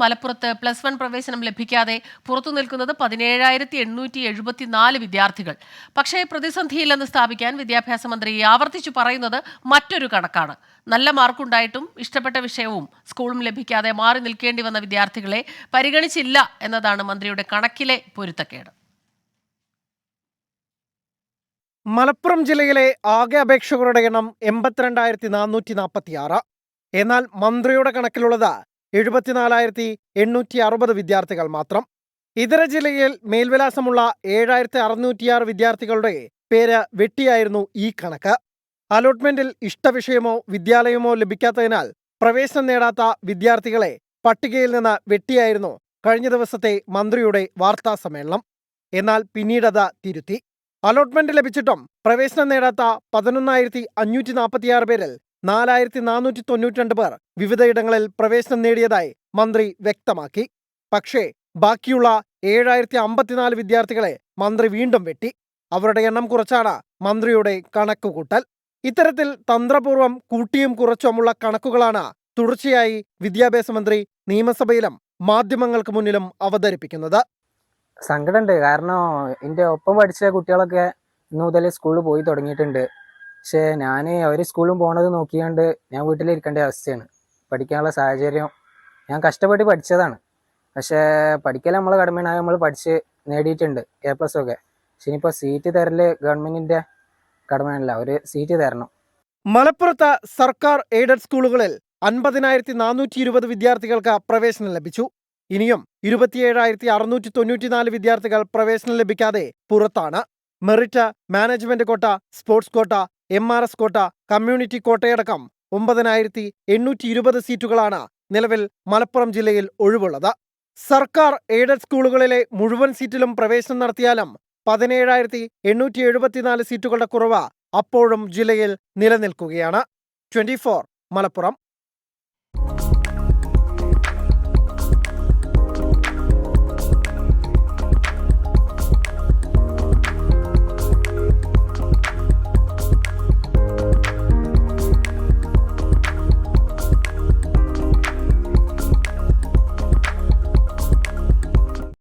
മലപ്പുറത്ത് +1 പ്രവേശനം ലഭിക്കാതെ പുറത്തു നിൽക്കുന്നത് 17,874 വിദ്യാർത്ഥികൾ. പക്ഷേ പ്രതിസന്ധിയില്ലെന്ന് സ്ഥാപിക്കാൻ വിദ്യാഭ്യാസ മന്ത്രി ആവർത്തിച്ചു പറയുന്നത് മറ്റൊരു കണക്കാണ്. നല്ല മാർക്കുണ്ടായിട്ടും ഇഷ്ടപ്പെട്ട വിഷയവും സ്കൂളും ലഭിക്കാതെ മാറി നിൽക്കേണ്ടി വന്ന വിദ്യാർത്ഥികളെ പരിഗണിച്ചില്ല എന്നതാണ് മന്ത്രിയുടെ കണക്കിലെ പൊരുത്തക്കേട്. മലപ്പുറം ജില്ലയിലെ ആകെ അപേക്ഷകരുടെ എണ്ണം 82,446. എന്നാൽ മന്ത്രിയുടെ കണക്കിലുള്ളത് 74,860 വിദ്യാർത്ഥികൾ മാത്രം. ഇതര ജില്ലയിൽ മേൽവിലാസമുള്ള 7,606 വിദ്യാർത്ഥികളുടെ പേര് വെട്ടിയായിരുന്നു ഈ കണക്ക്. അലോട്ട്മെന്റിൽ ഇഷ്ടവിഷയമോ വിദ്യാലയമോ ലഭിക്കാത്തതിനാൽ പ്രവേശനം നേടാത്ത വിദ്യാർത്ഥികളെ പട്ടികയിൽ നിന്ന് വെട്ടിയായിരുന്നു കഴിഞ്ഞ ദിവസത്തെ മന്ത്രിയുടെ വാർത്താ സമ്മേളനം. എന്നാൽ പിന്നീടത് തിരുത്തി. അലോട്ട്മെന്റ് ലഭിച്ചിട്ടും പ്രവേശനം നേടാത്ത 11,546 പേരിൽ 4,492 പേർ വിവിധയിടങ്ങളിൽ പ്രവേശനം നേടിയതായി മന്ത്രി വ്യക്തമാക്കി. പക്ഷേ ബാക്കിയുള്ള 7,054 വിദ്യാർത്ഥികളെ മന്ത്രി വീണ്ടും വെട്ടി. അവരുടെ എണ്ണം കുറച്ചാണ് മന്ത്രിയുടെ കണക്കുകൂട്ടൽ. ഇത്തരത്തിൽ തന്ത്രപൂർവ്വം കൂട്ടിയും കുറച്ചുമുള്ള കണക്കുകളാണ് തുടർച്ചയായി വിദ്യാഭ്യാസ മന്ത്രി നിയമസഭയിലും മാധ്യമങ്ങൾക്ക് മുന്നിലും അവതരിപ്പിക്കുന്നത്. സങ്കടമുണ്ട്. കാരണം എൻ്റെ ഒപ്പം പഠിച്ച കുട്ടികളൊക്കെ ഇന്ന് മുതൽ സ്കൂളിൽ പോയി തുടങ്ങിയിട്ടുണ്ട്. പക്ഷേ ഞാൻ അവർ സ്കൂളിൽ പോണത് നോക്കിയാണ്ട് ഞാൻ വീട്ടിലിരിക്കേണ്ട അവസ്ഥയാണ്. പഠിക്കാനുള്ള സാഹചര്യം ഞാൻ കഷ്ടപ്പെട്ട് പഠിച്ചതാണ്. പക്ഷേ പഠിക്കൽ നമ്മളെ കടമയാണ്. നമ്മൾ പഠിച്ച് നേടിയിട്ടുണ്ട് A+ ഒക്കെ. പക്ഷെ ഇനിയിപ്പോൾ സീറ്റ് തരൽ ഗവൺമെൻറ്റിൻ്റെ കടമയല്ല, ഒരു സീറ്റ് തരണം. മലപ്പുറത്ത് സർക്കാർ എയ്ഡഡ് സ്കൂളുകളിൽ 50,420 വിദ്യാർത്ഥികൾക്ക് പ്രവേശനം ലഭിച്ചു. ഇനിയും 27,694 വിദ്യാർത്ഥികൾ പ്രവേശനം ലഭിക്കാതെ പുറത്താണ്. മെറിറ്റ്, മാനേജ്മെന്റ് കോട്ട, സ്പോർട്സ് കോട്ട, MRS കോട്ട, കമ്മ്യൂണിറ്റി കോട്ടയടക്കം 9,820 സീറ്റുകളാണ് നിലവിൽ മലപ്പുറം ജില്ലയിൽ ഒഴിവുള്ളത്. സർക്കാർ എയ്ഡഡ് സ്കൂളുകളിലെ മുഴുവൻ സീറ്റിലും പ്രവേശനം നടത്തിയാലും 17,874 സീറ്റുകളുടെ കുറവ് അപ്പോഴും ജില്ലയിൽ നിലനിൽക്കുകയാണ്. 24 മലപ്പുറം.